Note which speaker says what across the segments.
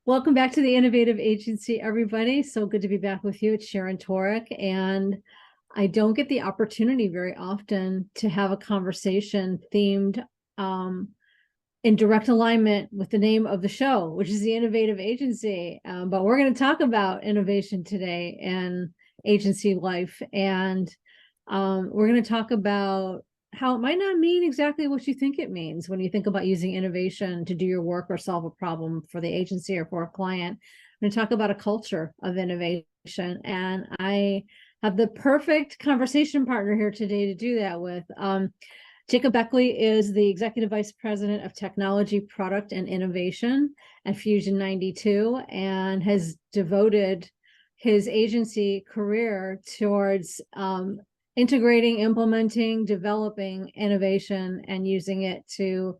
Speaker 1: Welcome back to the Innovative Agency, everybody. So good to be back with you. It's Sharon Torek, and I don't get the opportunity very often to have a conversation themed in direct alignment with the name of the show, which is the Innovative Agency. But we're going to talk about innovation today and agency life, and we're going to talk about how it might not mean exactly what you think it means when you think about using innovation to do your work or solve a problem for the agency or for a client. I'm going to talk about a culture of innovation, and I have the perfect conversation partner here today to do that with. Jacob Beckley is the Executive Vice President of Technology, Product, and Innovation at Fusion 92 and has devoted his agency career towards integrating, implementing, developing innovation, and using it to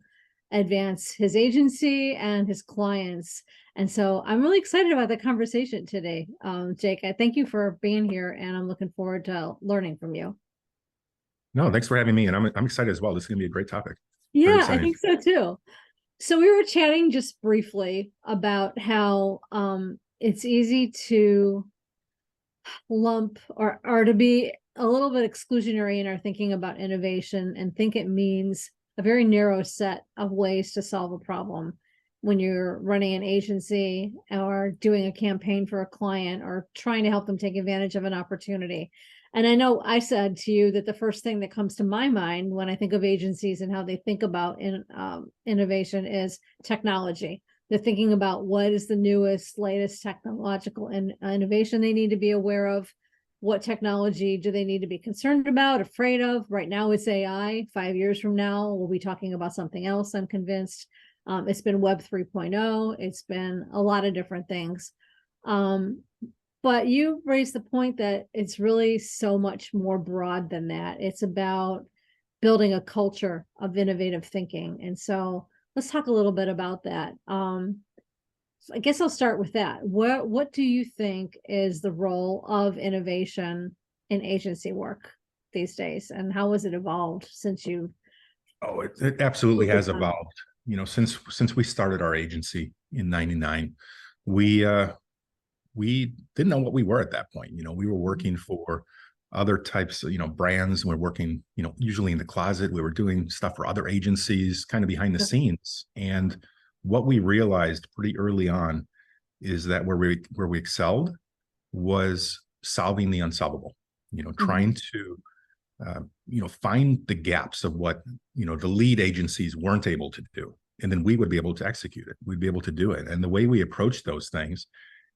Speaker 1: advance his agency and his clients. And so I'm really excited about the conversation today, Jake. I thank you for being here, and I'm looking forward to learning from you.
Speaker 2: No, thanks for having me. And I'm excited as well. This is going to be a great topic.
Speaker 1: Yeah, I think so too. So we were chatting just briefly about how it's easy to lump or to be a little bit exclusionary in our thinking about innovation and think it means a very narrow set of ways to solve a problem when you're running an agency or doing a campaign for a client or trying to help them take advantage of an opportunity. And I know I said to you that the first thing that comes to my mind when I think of agencies and how they think about innovation is technology. They're thinking about what is the newest, latest technological innovation they need to be aware of. What technology do they need to be concerned about, afraid of? Right now it's AI. 5 years from now, we'll be talking about something else, I'm convinced. It's been Web 3.0. It's been a lot of different things. But you raised the point that it's really so much more broad than that. It's about building a culture of innovative thinking. And so let's talk a little bit about that. I guess I'll start with that. What do you think is the role of innovation in agency work these days, and how has it evolved since you?
Speaker 2: Oh, it absolutely has evolved. You know, since we started our agency in '99, we didn't know what we were at that point. You know, we were working for other types of, brands. We're working, usually in the closet. We were doing stuff for other agencies, kind of behind the scenes. And what we realized pretty early on is that where we excelled was solving the unsolvable, trying to find the gaps of what the lead agencies weren't able to do, and then we would be able to execute it. We'd be able to do it. And the way we approached those things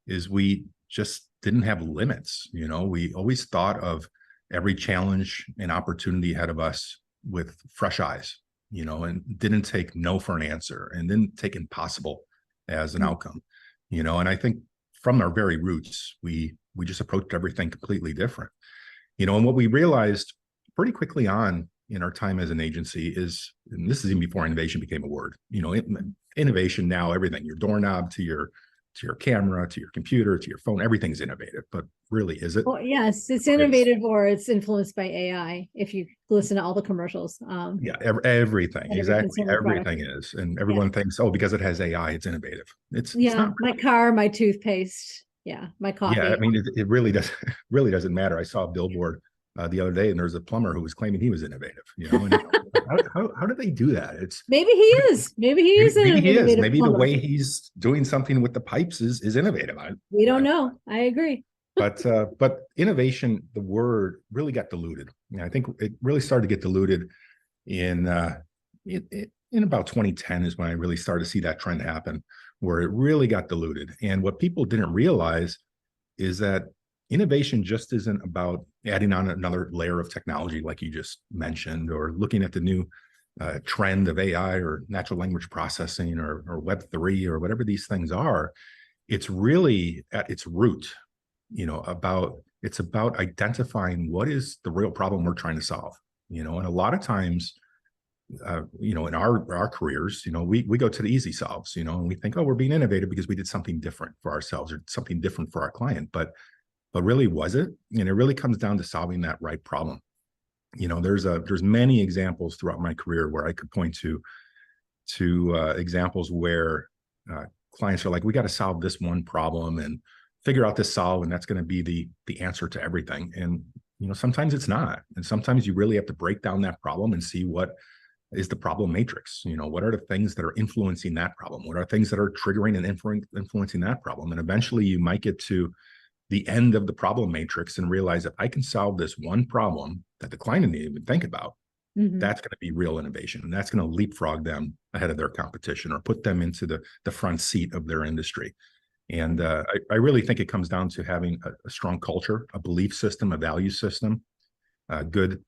Speaker 2: is we just didn't have limits. We always thought of every challenge and opportunity ahead of us with fresh eyes, and didn't take no for an answer, and didn't take impossible as an outcome, and I think from our very roots, we just approached everything completely different, and what we realized pretty quickly on in our time as an agency is, and this is even before innovation became a word, innovation now, everything, your doorknob to your camera, to your computer, to your phone, everything's innovative, but really, is it?
Speaker 1: Well, yes, it's innovative, or it's influenced by AI. If you listen to all the commercials,
Speaker 2: everything, exactly, everything is, and everyone thinks, oh, because it has AI, it's innovative. It's not.
Speaker 1: My car, my toothpaste, my coffee.
Speaker 2: Yeah, I mean, it really really doesn't matter. I saw a billboard the other day, and there's a plumber who was claiming he was innovative. And how do they do that?
Speaker 1: Maybe he is. Maybe he is.
Speaker 2: Maybe the way he's doing something with the pipes is innovative.
Speaker 1: We don't know. I agree.
Speaker 2: But innovation, the word really got diluted. I think it really started to get diluted in about 2010 is when I really started to see that trend happen, where it really got diluted. And what people didn't realize is that innovation just isn't about adding on another layer of technology, like you just mentioned, or looking at the new trend of AI or natural language processing or Web3 or whatever these things are. It's really at its root, it's about identifying what is the real problem we're trying to solve, and a lot of times, in our careers, we go to the easy solves, and we think, oh, we're being innovative because we did something different for ourselves or something different for our client. But really, was it? And it really comes down to solving that right problem. There's many examples throughout my career where I could point to examples where clients are like, we got to solve this one problem and figure out this solve, and that's going to be the answer to everything. And sometimes it's not, and sometimes you really have to break down that problem and see what is the problem matrix. What are the things that are influencing that problem? What are things that are triggering and influencing that problem? And eventually you might get to the end of the problem matrix and realize that I can solve this one problem that the client didn't even think about. That's going to be real innovation, and that's going to leapfrog them ahead of their competition or put them into the front seat of their industry. And I really think it comes down to having a strong culture, a belief system, a value system, good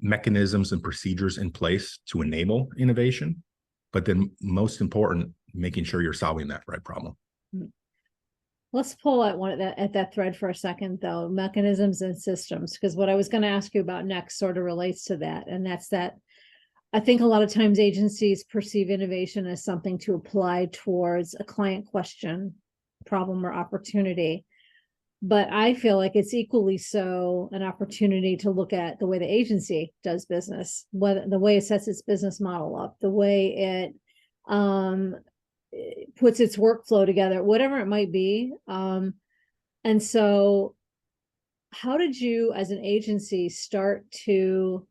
Speaker 2: mechanisms and procedures in place to enable innovation, but then most important, making sure you're solving that right problem.
Speaker 1: Let's pull at that thread for a second, though, mechanisms and systems, because what I was going to ask you about next sort of relates to that. And that's that I think a lot of times agencies perceive innovation as something to apply towards a client question, problem, or opportunity. But I feel like it's equally so an opportunity to look at the way the agency does business, the way it sets its business model up, the way it puts its workflow together, whatever it might be. And so how did you, as an agency, start to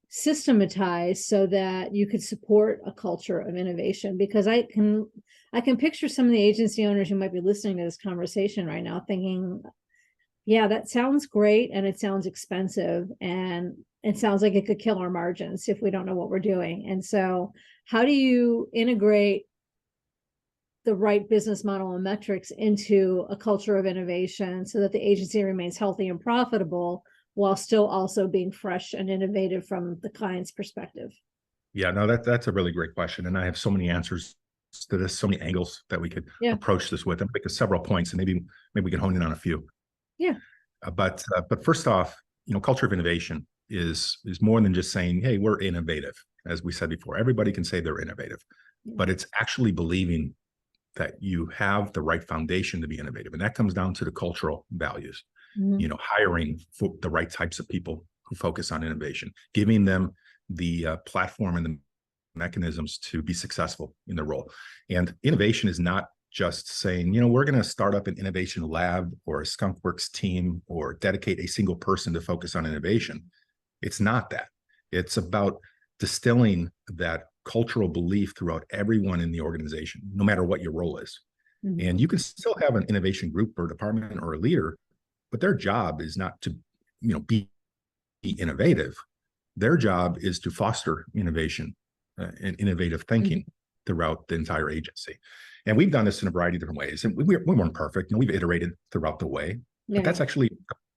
Speaker 1: systematize so that you could support a culture of innovation? Because I can picture some of the agency owners who might be listening to this conversation right now thinking, yeah, that sounds great, and it sounds expensive, and it sounds like it could kill our margins if we don't know what we're doing. And so how do you integrate the right business model and metrics into a culture of innovation so that the agency remains healthy and profitable while still also being fresh and innovative from the client's perspective?
Speaker 2: Yeah, no, that's a really great question. And I have so many answers to this, so many angles that we could approach this with, and make several points, and maybe we can hone in on a few.
Speaker 1: Yeah.
Speaker 2: But first off, culture of innovation is more than just saying, hey, we're innovative. As we said before, everybody can say they're innovative, but it's actually believing that you have the right foundation to be innovative. And that comes down to the cultural values, hiring the right types of people who focus on innovation, giving them the platform and the mechanisms to be successful in their role. And innovation is not just saying, we're going to start up an innovation lab or a skunkworks team or dedicate a single person to focus on innovation. It's not that. It's about distilling that cultural belief throughout everyone in the organization, no matter what your role is. And you can still have an innovation group or department or a leader, but their job is not to, be innovative. Their job is to foster innovation and innovative thinking throughout the entire agency. And we've done this in a variety of different ways. And we weren't perfect. We've iterated throughout the way, but that's actually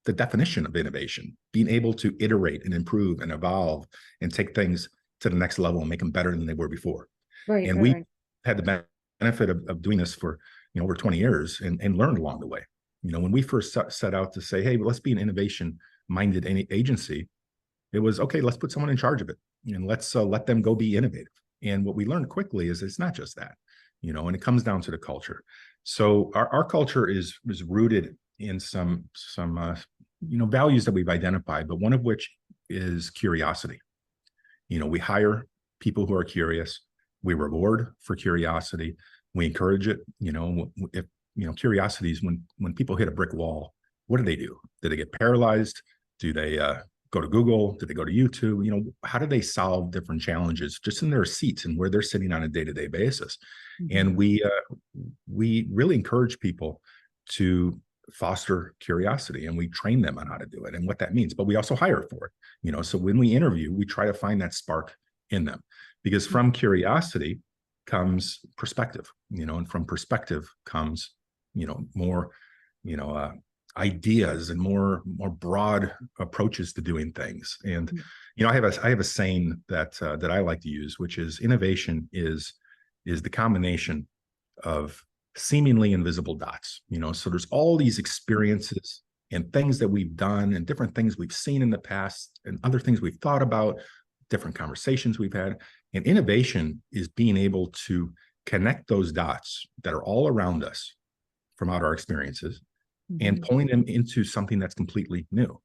Speaker 2: the definition of innovation: being able to iterate and improve and evolve and take things to the next level and make them better than they were before. And we had the benefit of doing this for over 20 years and learned along the way. When we first set out to say, hey, let's be an innovation-minded agency, it was, okay, let's put someone in charge of it and let's let them go be innovative. And what we learned quickly is it's not just that, and it comes down to the culture. So our culture is rooted in some values that we've identified, but one of which is curiosity. We hire people who are curious. We reward for curiosity. We encourage it. If curiosity is when people hit a brick wall, what do? Do they get paralyzed? Do they go to Google? Do they go to YouTube? How do they solve different challenges just in their seats and where they're sitting on a day-to-day basis? And we really encourage people to foster curiosity, and we train them on how to do it and what that means, but we also hire for it. So when we interview, we try to find that spark in them, because from curiosity comes perspective, and from perspective comes more ideas and more broad approaches to doing things. And I have a saying that I like to use, which is innovation is the combination of seemingly invisible dots. So there's all these experiences and things that we've done and different things we've seen in the past and other things we've thought about, different conversations we've had. And innovation is being able to connect those dots that are all around us from our experiences and pulling them into something that's completely new.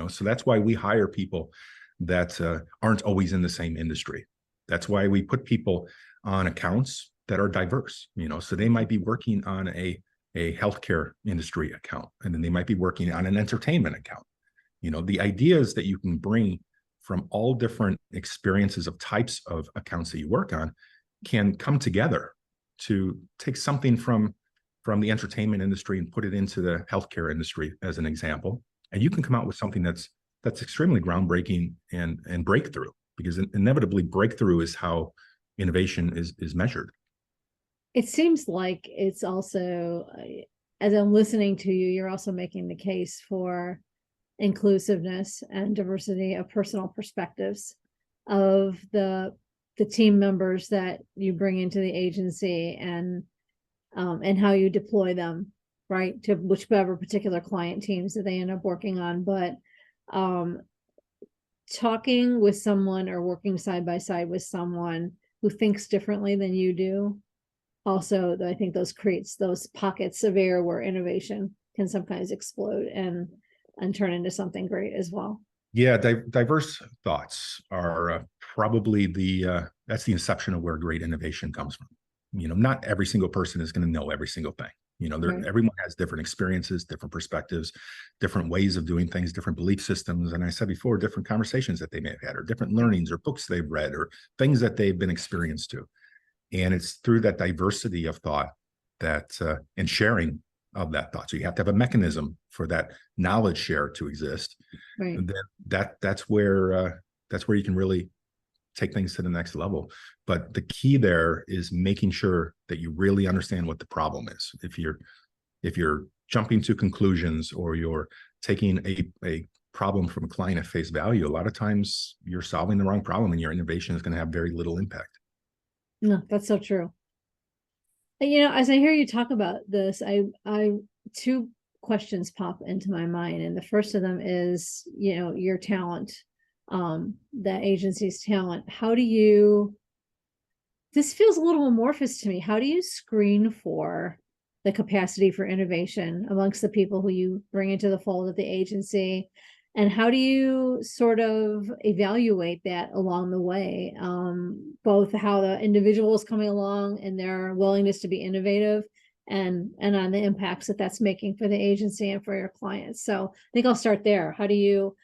Speaker 2: So that's why we hire people that aren't always in the same industry. That's why we put people on accounts that are diverse, so they might be working on a healthcare industry account, and then they might be working on an entertainment account. The ideas that you can bring from all different experiences of types of accounts that you work on can come together to take something from the entertainment industry and put it into the healthcare industry as an example. And you can come out with something that's extremely groundbreaking and breakthrough, because inevitably breakthrough is how innovation is measured.
Speaker 1: It seems like it's also, as I'm listening to you, you're also making the case for inclusiveness and diversity of personal perspectives of the team members that you bring into the agency, and how you deploy them, right, to whichever particular client teams that they end up working on. But talking with someone or working side by side with someone who thinks differently than you do, also, I think those creates those pockets of air where innovation can sometimes explode and turn into something great as well.
Speaker 2: Yeah, diverse thoughts are probably that's the inception of where great innovation comes from. Not every single person is going to know every single thing.
Speaker 1: Right.
Speaker 2: Everyone has different experiences, different perspectives, different ways of doing things, different belief systems. And I said before, different conversations that they may have had, or different learnings or books they've read, or things that they've been experienced to. And it's through that diversity of thought that and sharing of that thought. So you have to have a mechanism for that knowledge share to exist.
Speaker 1: Right.
Speaker 2: And then that's where you can really take things to the next level. But the key there is making sure that you really understand what the problem is. If you're jumping to conclusions, or you're taking a problem from a client at face value, a lot of times you're solving the wrong problem, and your innovation is going to have very little impact.
Speaker 1: No, that's so true. And, as I hear you talk about this, I two questions pop into my mind, and the first of them is, your talent, that agency's talent. How do you? This feels a little amorphous to me. How do you screen for the capacity for innovation amongst the people who you bring into the fold of the agency? And how do you sort of evaluate that along the way? Both how the individual is coming along and their willingness to be innovative, and on the impacts that that's making for the agency and for your clients. So I think I'll start there. How do you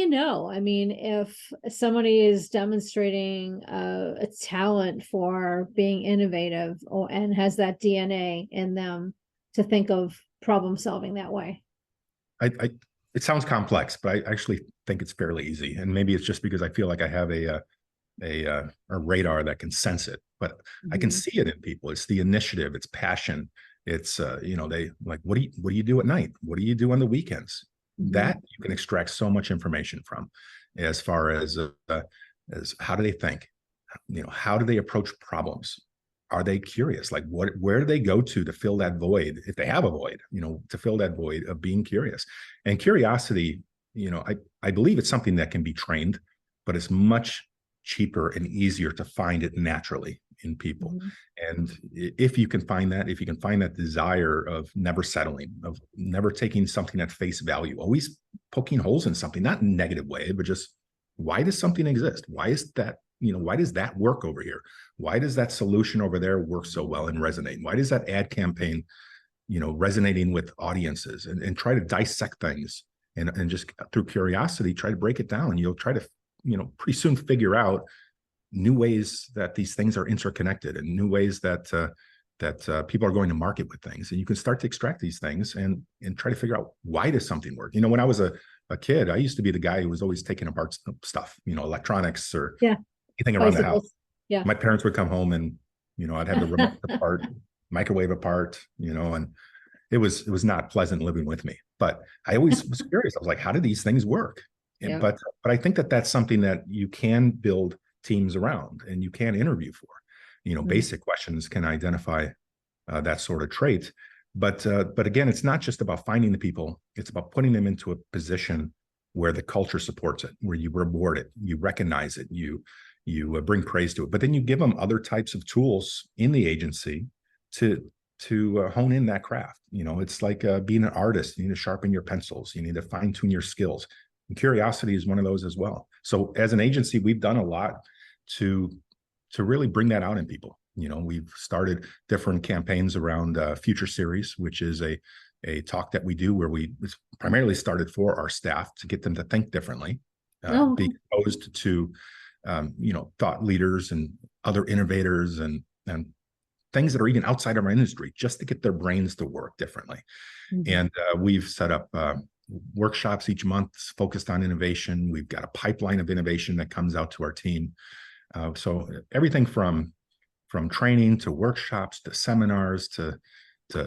Speaker 1: know? I mean, if somebody is demonstrating a talent for being innovative, and has that DNA in them to think of problem solving that way?
Speaker 2: It sounds complex, but I actually think it's fairly easy. And maybe it's just because I feel like I have a radar that can sense it, but I can see it in people. It's the initiative, it's passion. It's they like, what do you do at night? What do you do on the weekends? That you can extract so much information from, as far as how do they think? How do they approach problems? Are they curious? Like, where do they go to fill that void, if they have a void, to fill that void of being curious? And curiosity, I believe it's something that can be trained, but it's much cheaper and easier to find it naturally in people. And if you can find that desire of never settling, of never taking something at face value, always poking holes in something, not in a negative way, but just, why does something exist? Why is that? Why does that work over here? Why does that solution over there work so well and resonate? Why does that ad campaign, resonating with audiences? And try to dissect things, and just through curiosity, try to break it down. You'll try to, pretty soon figure out new ways that these things are interconnected, and new ways that people are going to market with things. And you can start to extract these things and try to figure out, why does something work? When I was a kid, I used to be the guy who was always taking apart stuff, electronics or anything around the house.
Speaker 1: Yeah.
Speaker 2: My parents would come home, and I'd have the remote apart, microwave apart, and it was not pleasant living with me. But I always was curious. I was like, how do these things work?
Speaker 1: Yeah.
Speaker 2: But I think that's something that you can build teams around, and you can interview for. Basic questions can identify that sort of trait. But again, it's not just about finding the people. It's about putting them into a position where the culture supports it, where you reward it, you recognize it, you bring praise to it. But then you give them other types of tools in the agency to hone in that craft. It's like being an artist. You need to sharpen your pencils. You need to fine tune your skills. And curiosity is one of those as well. So as an agency, we've done a lot to really bring that out in people. We've started different campaigns around Future Series, which is a talk that we do where it's primarily started for our staff to get them to think differently,
Speaker 1: Oh,
Speaker 2: be exposed to thought leaders and other innovators and things that are even outside of our industry, just to get their brains to work differently.
Speaker 1: mhm.
Speaker 2: And we've set up workshops each month focused on innovation. We've got a pipeline of innovation that comes out to our team. So everything from training to workshops to seminars to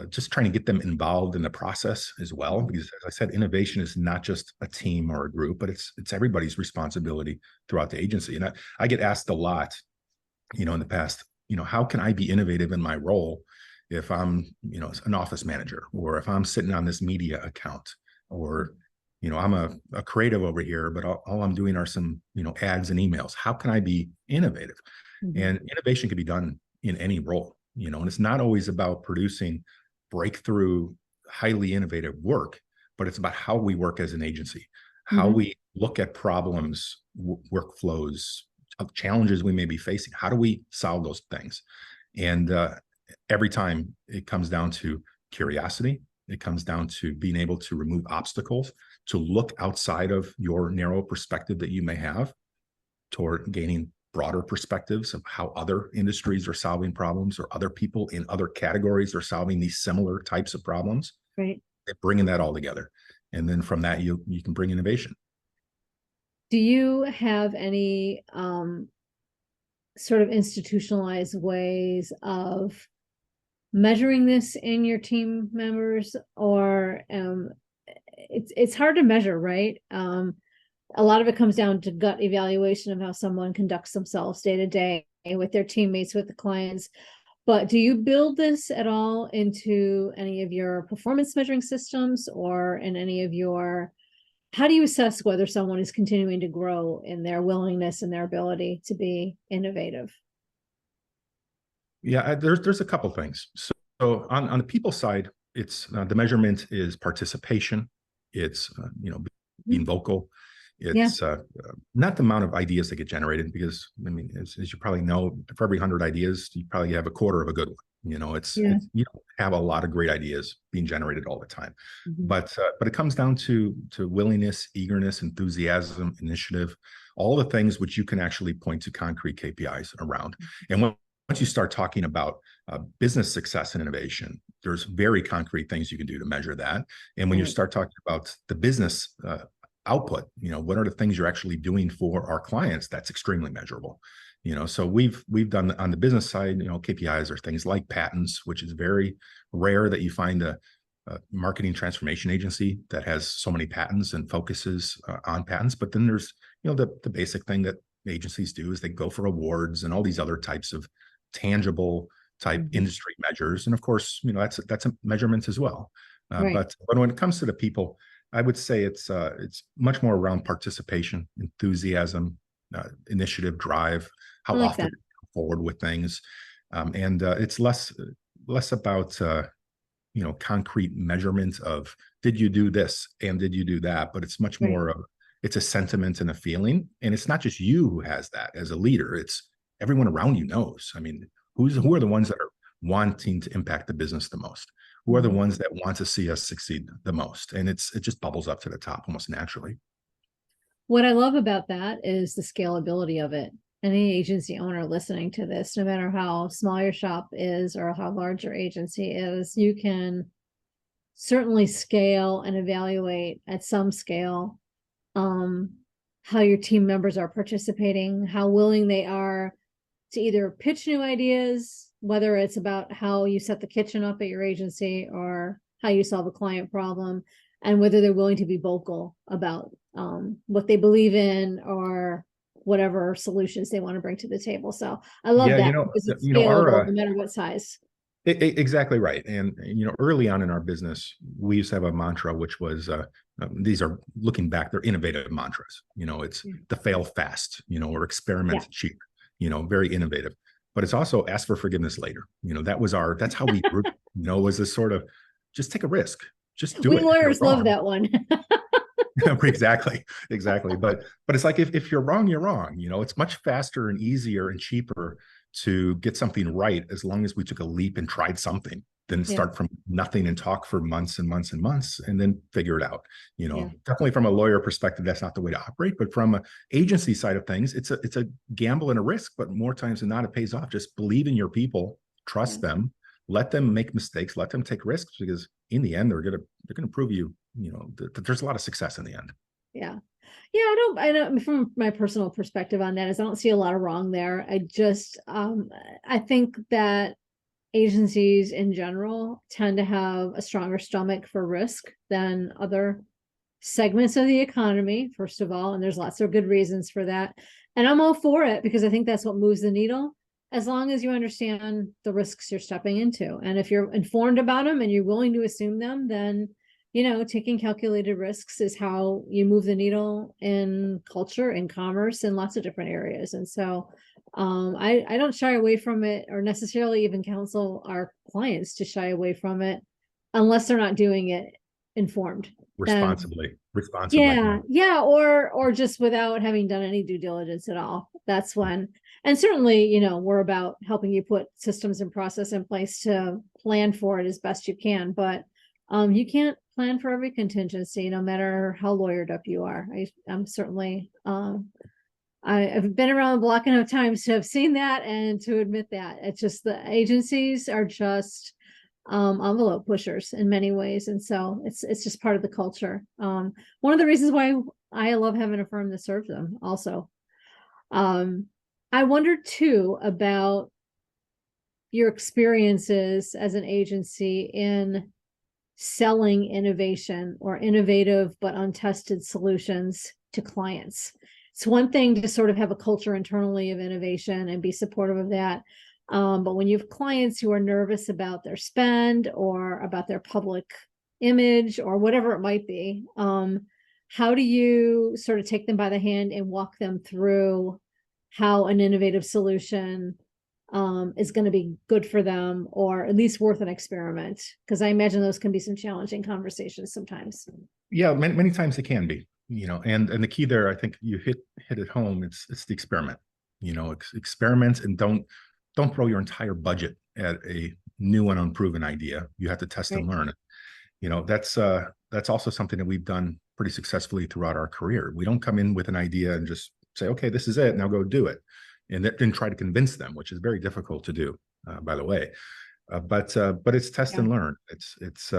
Speaker 2: just trying to get them involved in the process as well. Because as I said, innovation is not just a team or a group, but it's everybody's responsibility throughout the agency. And I get asked a lot, in the past, how can I be innovative in my role if I'm, an office manager, or if I'm sitting on this media account, or, I'm a creative over here, but all I'm doing are some, ads and emails. How can I be innovative?
Speaker 1: Mhm.
Speaker 2: And innovation can be done in any role, and it's not always about producing breakthrough, highly innovative work, but it's about how we work as an agency, how
Speaker 1: Mhm.
Speaker 2: we look at problems, workflows, challenges we may be facing. How do we solve those things? And every time it comes down to curiosity, it comes down to being able to remove obstacles, to look outside of your narrow perspective that you may have toward gaining broader perspectives of how other industries are solving problems, or other people in other categories are solving these similar types of problems.
Speaker 1: Right.
Speaker 2: Bringing that all together, and then from that you can bring innovation.
Speaker 1: Do you have any sort of institutionalized ways of measuring this in your team members, or it's hard to measure, right? A lot of it comes down to gut evaluation of how someone conducts themselves day to day with their teammates, with the clients. But do you build this at all into any of your performance measuring systems, or in any of your, how do you assess whether someone is continuing to grow in their willingness and their ability to be innovative?
Speaker 2: Yeah, there's a couple things. So on the people side, it's the measurement is participation. It's being vocal.
Speaker 1: Yeah,
Speaker 2: It's not the amount of ideas that get generated, because I mean, as you probably know, for every 100 ideas, you probably have a quarter of a good one.
Speaker 1: yeah.
Speaker 2: You don't have a lot of great ideas being generated all the time,
Speaker 1: Mhm.
Speaker 2: but it comes down to willingness, eagerness, enthusiasm, initiative, all the things which you can actually point to concrete KPIs around. And once you start talking about business success and innovation, there's very concrete things you can do to measure that. And when you
Speaker 1: Right.
Speaker 2: start talking about the business output, what are the things you're actually doing for our clients, that's extremely measurable. So we've done on the business side, KPIs are things like patents, which is very rare that you find a marketing transformation agency that has so many patents and focuses on patents. But then there's the basic thing that agencies do is they go for awards and all these other types of tangible type
Speaker 1: Mhm.
Speaker 2: industry measures, and of course that's a measurement as well.
Speaker 1: Right.
Speaker 2: But when it comes to the people, I would say it's much more around participation, enthusiasm, initiative, drive,
Speaker 1: I
Speaker 2: how
Speaker 1: like
Speaker 2: often
Speaker 1: that.
Speaker 2: they come forward with things, and it's less about concrete measurement of did you do this and did you do that, but it's much
Speaker 1: Right.
Speaker 2: more of, it's a sentiment and a feeling, and it's not just you who has that as a leader, it's everyone around you knows. I mean, who are the ones that are wanting to impact the business the most, who are the
Speaker 1: Mhm.
Speaker 2: ones that want to see us succeed the most, and it just bubbles up to the top almost naturally.
Speaker 1: What I love about that is the scalability of it. Any agency owner listening to this, no matter how small your shop is or how large your agency is, you can certainly scale and evaluate at some scale um, how your team members are participating, how willing they are to either pitch new ideas, whether it's about how you set the kitchen up at your agency or how you solve a client problem, and whether they're willing to be vocal about what they believe in or whatever solutions they want to bring to the table. So I love
Speaker 2: Yeah,
Speaker 1: that because it's
Speaker 2: our
Speaker 1: scalable no matter what size.
Speaker 2: exactly right. And early on in our business, we used to have a mantra, which was these are, looking back, they're innovative mantras. It's the fail fast, or
Speaker 1: Yeah.
Speaker 2: experiment cheap, very innovative. But it's also ask for forgiveness later. That's how we grew, was this sort of just take a risk, just do
Speaker 1: We
Speaker 2: it. If you're
Speaker 1: lawyers love
Speaker 2: wrong,
Speaker 1: that one.
Speaker 2: exactly. But it's like if you're wrong, you're wrong. It's much faster and easier and cheaper to get something right as long as we took a leap and tried something, then
Speaker 1: Yeah.
Speaker 2: start from nothing and talk for months and months and months and then figure it out.
Speaker 1: Yeah.
Speaker 2: Definitely from a lawyer perspective, that's not the way to operate. But from an agency side of things, it's a gamble and a risk, but more times than not, it pays off. Just believe in your people, trust them, let them make mistakes, let them take risks, because in the end, they're gonna prove that there's a lot of success in the end.
Speaker 1: Yeah. Yeah, I don't from my personal perspective on that is I don't see a lot of wrong there. I think that agencies in general tend to have a stronger stomach for risk than other segments of the economy, first of all, and there's lots of good reasons for that. And I'm all for it because I think that's what moves the needle, as long as you understand the risks you're stepping into. And if you're informed about them and you're willing to assume them, then taking calculated risks is how you move the needle in culture and commerce in lots of different areas. And so I don't shy away from it, or necessarily even counsel our clients to shy away from it unless they're not doing it informed. Then
Speaker 2: Responsibly.
Speaker 1: yeah, or just without having done any due diligence at all. That's when, and certainly, we're about helping you put systems and process in place to plan for it as best you can. But you can't plan for every contingency, no matter how lawyered up you are. I'm certainly I've been around the block enough times to have seen that and to admit that. It's just the agencies are just envelope pushers in many ways, and so it's just part of the culture. One of the reasons why I love having a firm that serves them also. I wonder too about your experiences as an agency in selling innovation or innovative but untested solutions to clients. It's one thing to sort of have a culture internally of innovation and be supportive of that. But when you have clients who are nervous about their spend or about their public image or whatever it might be, how do you sort of take them by the hand and walk them through how an innovative solution is going to be good for them, or at least worth an experiment? Because I imagine those can be some challenging conversations sometimes.
Speaker 2: Yeah, many times it can be, and the key there, I think you hit it home. It's the experiment, experiments, and don't throw your entire budget at a new and unproven idea. You have to test and learn. That's also something that we've done pretty successfully throughout our career. We don't come in with an idea and just say, okay, this is it, now go do it, and then try to convince them, which is very difficult to do, by the way. But it's test and learn. It's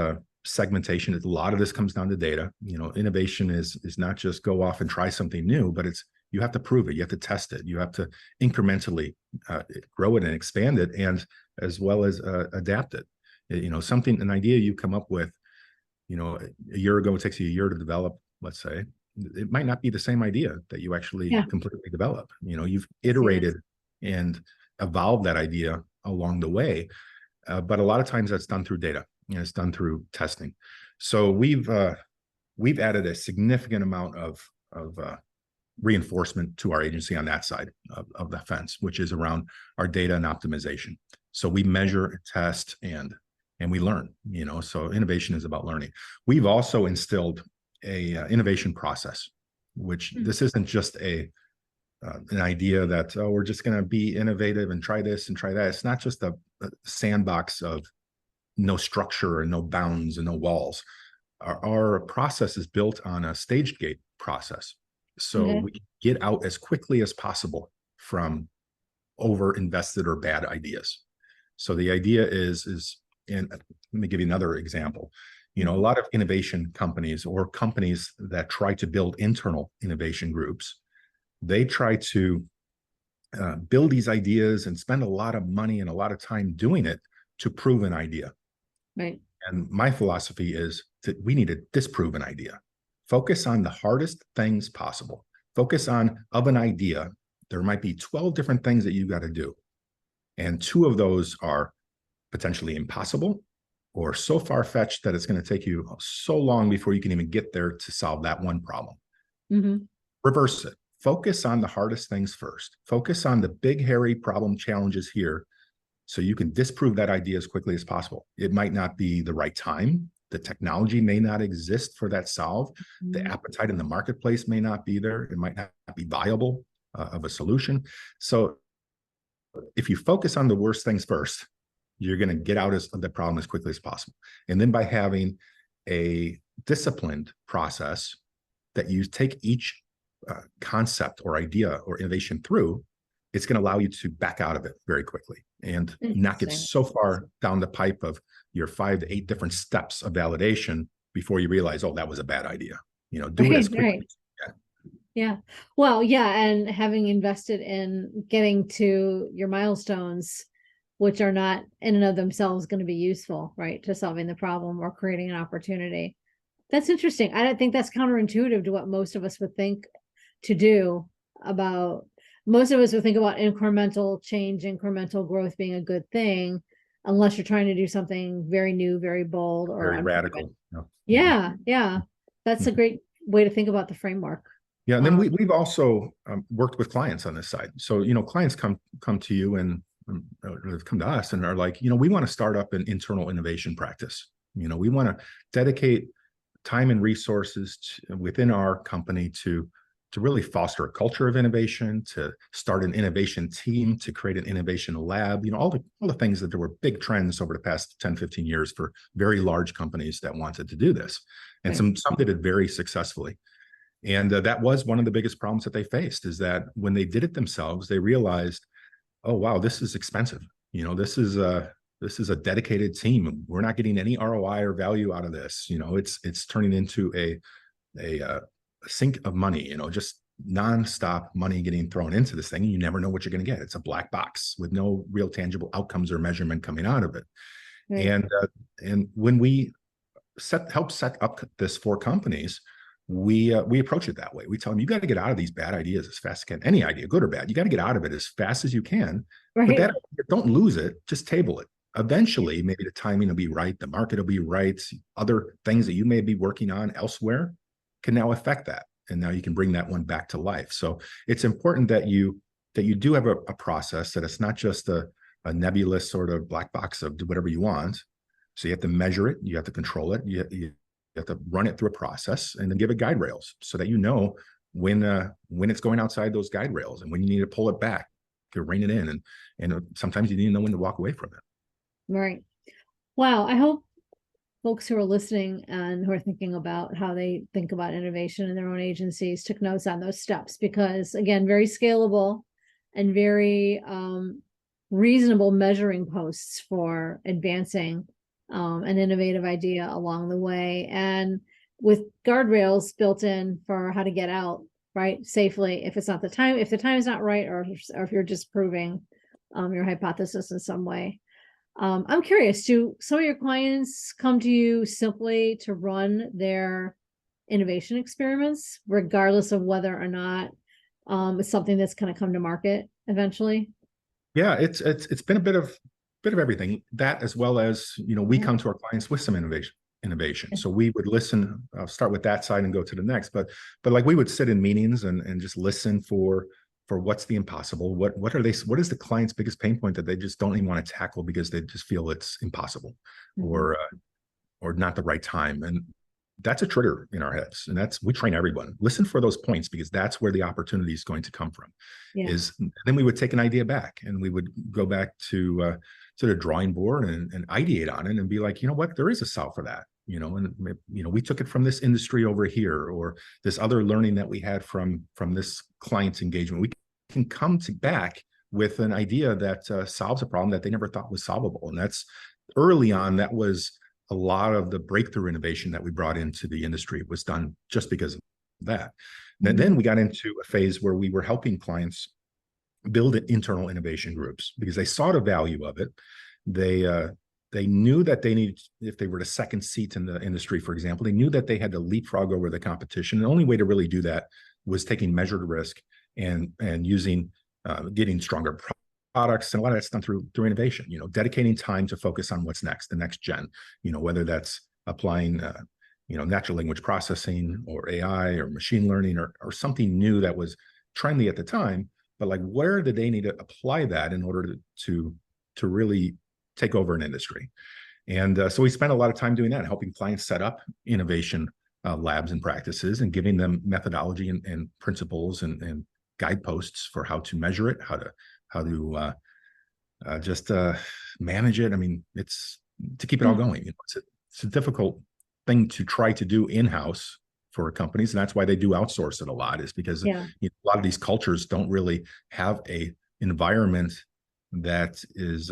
Speaker 2: segmentation. A lot of this comes down to data. Innovation is not just go off and try something new, but you have to prove it. You have to test it. You have to incrementally grow it and expand it, and as well as adapt it. An idea you come up with, a year ago, it takes you a year to develop, let's say. It might not be the same idea that you actually completely develop. You've iterated and evolved that idea along the way. But a lot of times that's done through data, it's done through testing. So we've added a significant amount of reinforcement to our agency on that side of the fence, which is around our data and optimization. So we measure, test, and we learn. So innovation is about learning. We've also instilled a innovation process, which this isn't just an idea that, oh, we're just going to be innovative and try this and try that. It's not just a sandbox of no structure and no bounds and no walls. Our process is built on a stage gate process. So we get out as quickly as possible from over invested or bad ideas. So the idea is, and let me give you another example. A lot of innovation companies or companies that try to build internal innovation groups, they try to build these ideas and spend a lot of money and a lot of time doing it to prove an idea.
Speaker 1: Right.
Speaker 2: And my philosophy is that we need to disprove an idea. Focus on the hardest things possible. Focus on, of an idea, there might be 12 different things that you got to do. And 2 of those are potentially impossible or so far-fetched that it's going to take you so long before you can even get there to solve that one problem. Reverse it. Focus on the hardest things first. Focus on the big, hairy problem challenges here so you can disprove that idea as quickly as possible. It might not be the right time. The technology may not exist for that solve. The appetite in the marketplace may not be there. It might not be viable of a solution. So if you focus on the worst things first, you're going to get out of the problem as quickly as possible. And then by having a disciplined process that you take each concept or idea or innovation through, it's going to allow you to back out of it very quickly and not get so far down the pipe of your 5 to 8 different steps of validation before you realize, oh, that was a bad idea. Do it as quickly as you can.
Speaker 1: Yeah. Well, yeah. And having invested in getting to your milestones, which are not in and of themselves going to be useful, right, to solving the problem or creating an opportunity. That's interesting. I don't think that's counterintuitive to what most of us would think to do about, most of us would think about incremental change, incremental growth being a good thing, unless you're trying to do something very new, very bold, or
Speaker 2: very radical.
Speaker 1: Yeah. Yeah. That's a great way to think about the framework.
Speaker 2: Yeah, and then we've also worked with clients on this side. So clients come to you and come to us and are like, we want to start up an internal innovation practice. We want to dedicate time and resources within our company to really foster a culture of innovation, to start an innovation team, to create an innovation lab, all the things that there were big trends over the past 10, 15 years for very large companies that wanted to do this. And some did it very successfully. And that was one of the biggest problems that they faced, is that when they did it themselves, they realized, oh, wow, this is expensive. This is a dedicated team. We're not getting any ROI or value out of this. It's turning into a sink of money, just nonstop money getting thrown into this thing. And you never know what you're going to get. It's a black box with no real tangible outcomes or measurement coming out of it. And when we help set up this for companies, we approach it that way. We tell them, you got to get out of these bad ideas as fast as you can. Any idea, good or bad, you got to get out of it as fast as you can. But that, don't lose it, just table it. Eventually, maybe the timing will be right, the market will be right, other things that you may be working on elsewhere can now affect that. And now you can bring that one back to life. So it's important that you do have a process, that it's not just a nebulous sort of black box of do whatever you want. So you have to measure it, you have to control it, you have to run it through a process, and then give it guide rails so that when it's going outside those guide rails and when you need to pull it back to rein it in. And sometimes you need to know when to walk away from it.
Speaker 1: Right. Wow. I hope folks who are listening and who are thinking about how they think about innovation in their own agencies took notes on those steps, because again, very scalable and very reasonable measuring posts for advancing an innovative idea along the way, and with guardrails built in for how to get out right safely if it's not the time, if the time is not right, or if you're disproving your hypothesis in some way. I'm curious, do some of your clients come to you simply to run their innovation experiments, regardless of whether or not it's something that's going to come to market eventually?
Speaker 2: Yeah, it's been a bit of everything, that as well as we come to our clients with some innovation. So we would listen. I'll start with that side and go to the next. But like, we would sit in meetings and just listen for what's the impossible. What is the client's biggest pain point that they just don't even want to tackle because they just feel it's impossible or not the right time. And that's a trigger in our heads. And we train everyone. Listen for those points, because that's where the opportunity is going to come from. Then we would take an idea back and we would go back to the drawing board and ideate on it and be like, what, there is a solve for that. We took it from this industry over here, or this other learning that we had from this client's engagement. We can come back with an idea that solves a problem that they never thought was solvable. And that's early on. That was a lot of the breakthrough innovation that we brought into the industry was done just because of that. And then we got into a phase where we were helping clients build internal innovation groups because they saw the value of it. They knew that they needed, if they were the second seat in the industry, for example, they knew that they had to leapfrog over the competition. The only way to really do that was taking measured risk and using getting stronger products, and a lot of that's done through innovation. Dedicating time to focus on what's next, the next gen. Whether that's applying natural language processing or AI or machine learning or something new that was trendy at the time. But like, where did they need to apply that in order to really take over an industry? And so we spent a lot of time doing that, helping clients set up innovation labs and practices, and giving them methodology and principles and guideposts for how to measure it, how to just manage it. I mean, it's to keep it all
Speaker 1: Yeah.
Speaker 2: going. It's a difficult thing to try to do in-house for companies, and that's why they do outsource it a lot. Is because
Speaker 1: Yeah.
Speaker 2: a lot of these cultures don't really have a environment that is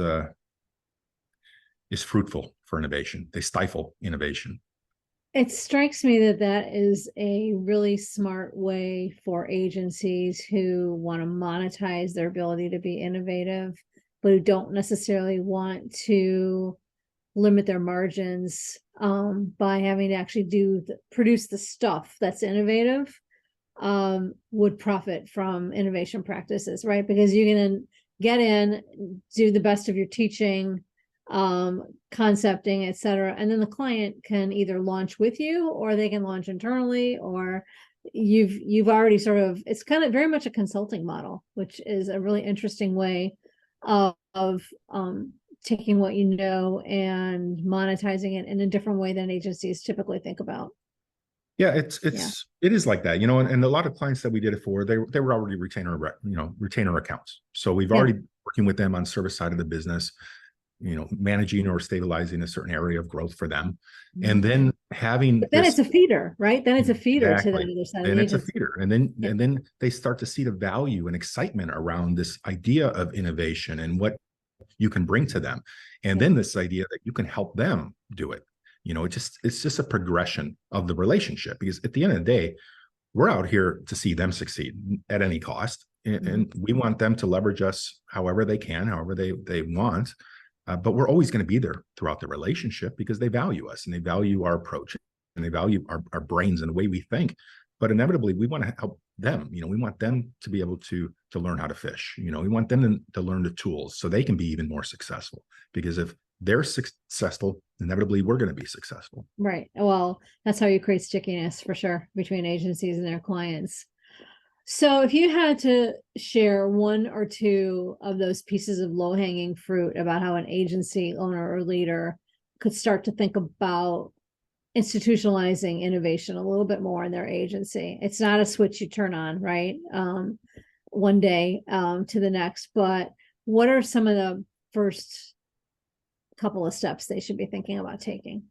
Speaker 2: fruitful for innovation. They stifle innovation.
Speaker 1: It strikes me that that is a really smart way for agencies who want to monetize their ability to be innovative, but who don't necessarily want to limit their margins by having to actually produce the stuff that's innovative, would profit from innovation practices, right? Because you can get in, do the best of your teaching, concepting, etc., and then the client can either launch with you, or they can launch internally, or you've already sort of, it's kind of very much a consulting model, which is a really interesting way of taking what you know and monetizing it in a different way than agencies typically think about.
Speaker 2: Yeah,
Speaker 1: Yeah.
Speaker 2: it is like that, and a lot of clients that we did it for, they were already retainer accounts. So we've
Speaker 1: Yeah.
Speaker 2: already working with them on service side of the business, managing or stabilizing a certain area of growth for them. And then having
Speaker 1: But then
Speaker 2: this
Speaker 1: it's a feeder, right? Then it's a feeder to that
Speaker 2: exactly,
Speaker 1: other side of
Speaker 2: then
Speaker 1: the
Speaker 2: it's a
Speaker 1: agency.
Speaker 2: feeder. And then
Speaker 1: Yeah.
Speaker 2: they start to see the value and excitement around this idea of innovation and what you can bring to them. And
Speaker 1: Yeah.
Speaker 2: then this idea that you can help them do it. It's just a progression of the relationship, because at the end of the day, we're out here to see them succeed at any cost. And we want them to leverage us however they can, however they want. But we're always going to be there throughout the relationship because they value us and they value our approach and they value our brains and the way we think. But inevitably, we want to help them. We want them to be able to learn how to fish. We want them to learn the tools so they can be even more successful. Because if they're successful, inevitably we're going to be successful.
Speaker 1: Right. Well, that's how you create stickiness for sure between agencies and their clients. So if you had to share one or two of those pieces of low-hanging fruit about how an agency owner or leader could start to think about institutionalizing innovation a little bit more in their agency. It's not a switch you turn on, right? One day to the next, but what are some of the first couple of steps they should be thinking about taking?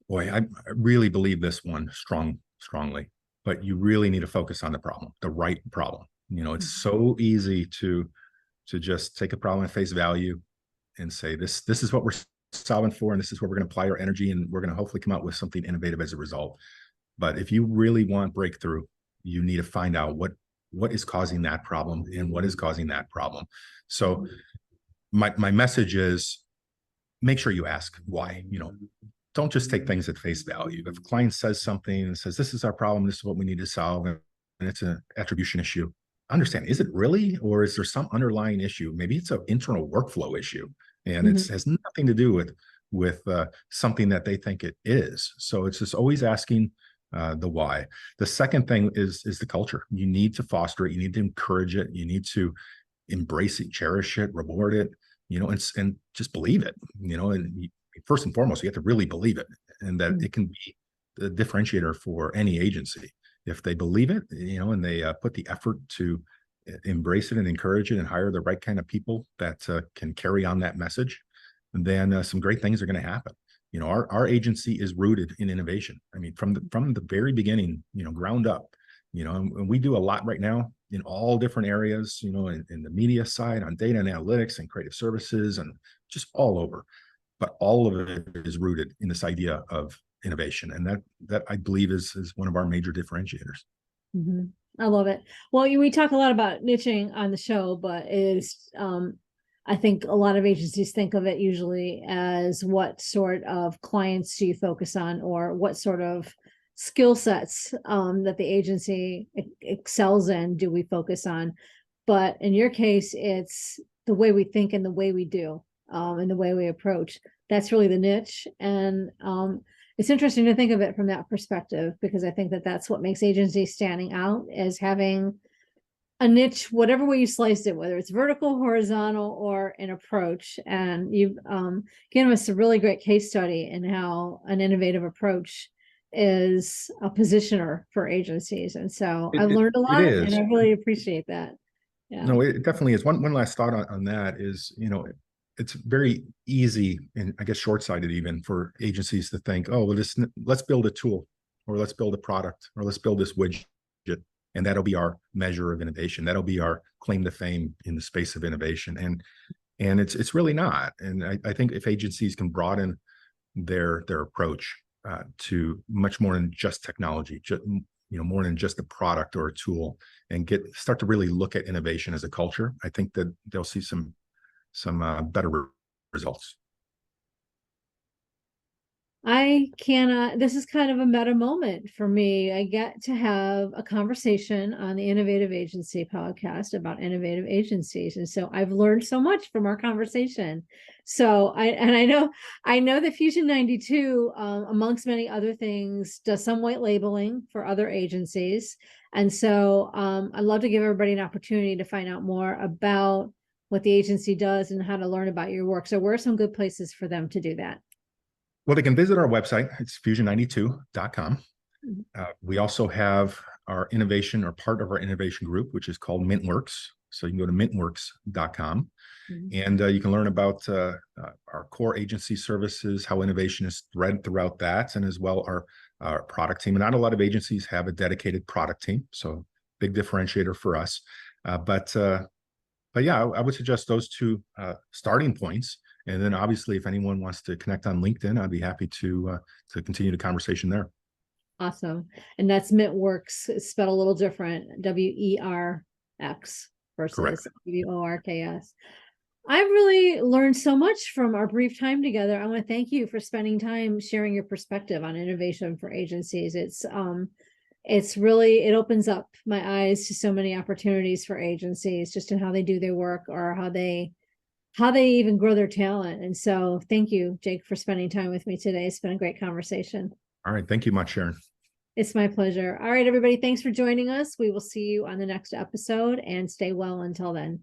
Speaker 2: Boy, I really believe this one strongly, but you really need to focus on the problem, the right problem. It's so easy to just take a problem at face value and say this is what we're solving for, and this is where we're going to apply our energy, and we're going to hopefully come out with something innovative as a result. But if you really want breakthrough, you need to find out what is causing that problem and what is causing that problem. So my message is, make sure you ask why. Don't just take things at face value. If a client says something and says, this is our problem, this is what we need to solve, and it's an attribution issue, understand, is it really, or is there some underlying issue? Maybe it's an internal workflow issue, and it has nothing to do with something that they think it is. So it's just always asking the why. The second thing is the culture. You need to foster it. You need to encourage it. You need to embrace it, cherish it, reward it, and just believe it, and first and foremost, you have to really believe it, and that it can be the differentiator for any agency. If they believe it, and they put the effort to embrace it and encourage it and hire the right kind of people that can carry on that message, then some great things are going to happen. Our agency is rooted in innovation. I mean, from the very beginning, ground up. And we do a lot right now in all different areas. In the media side, on data and analytics, and creative services, and just all over. But all of it is rooted in this idea of innovation, and that I believe is one of our major differentiators.
Speaker 1: I love it. Well, we talk a lot about niching on the show, but it is I think a lot of agencies think of it usually as, what sort of clients do you focus on, or what sort of skill sets that the agency excels in do we focus on. But in your case, it's the way we think and the way we do, and the way we approach. That's really the niche. And it's interesting to think of it from that perspective, because I think that that's what makes agencies standing out, is having a niche, whatever way you slice it, whether it's vertical, horizontal, or an approach. And you've given us a really great case study in how an innovative approach is a positioner for agencies. And so I've learned a
Speaker 2: It
Speaker 1: lot, and
Speaker 2: is.
Speaker 1: I really appreciate that. Yeah.
Speaker 2: No, it definitely is. One last thought on that is, it's very easy and I guess short-sighted even for agencies to think, oh, well, let's build a tool or let's build a product or let's build this widget and that'll be our measure of innovation. That'll be our claim to fame in the space of innovation. And it's really not. And I think if agencies can broaden their approach to much more than just technology, more than just a product or a tool, and start to really look at innovation as a culture, I think that they'll see some better results.
Speaker 1: I cannot, this is kind of a meta moment for me. I get to have a conversation on the Innovative Agency podcast about innovative agencies. And so I've learned so much from our conversation. So I know that Fusion 92, amongst many other things, does some white labeling for other agencies. And so I'd love to give everybody an opportunity to find out more about what the agency does and how to learn about your work. So where are some good places for them to do that?
Speaker 2: Well, they can visit our website. It's fusion92.com. We also have our innovation or part of our innovation group, which is called MintWorks. So you can go to mintworks.com and you can learn about our core agency services, how innovation is thread throughout that, and as well our product team. And not a lot of agencies have a dedicated product team, so big differentiator for us. But yeah, I would suggest those two starting points. And then obviously, if anyone wants to connect on LinkedIn, I'd be happy to continue the conversation there.
Speaker 1: Awesome. And that's MintWorks. It's spelled a little different, WERX versus WORKS. I've really learned so much from our brief time together. I want to thank you for spending time sharing your perspective on innovation for agencies. It's really, it opens up my eyes to so many opportunities for agencies, just in how they do their work or how they even grow their talent. And so thank you, Jake, for spending time with me today. It's been a great conversation.
Speaker 2: All right. Thank you much, Sharon.
Speaker 1: It's my pleasure. All right, everybody. Thanks for joining us. We will see you on the next episode and stay well until then.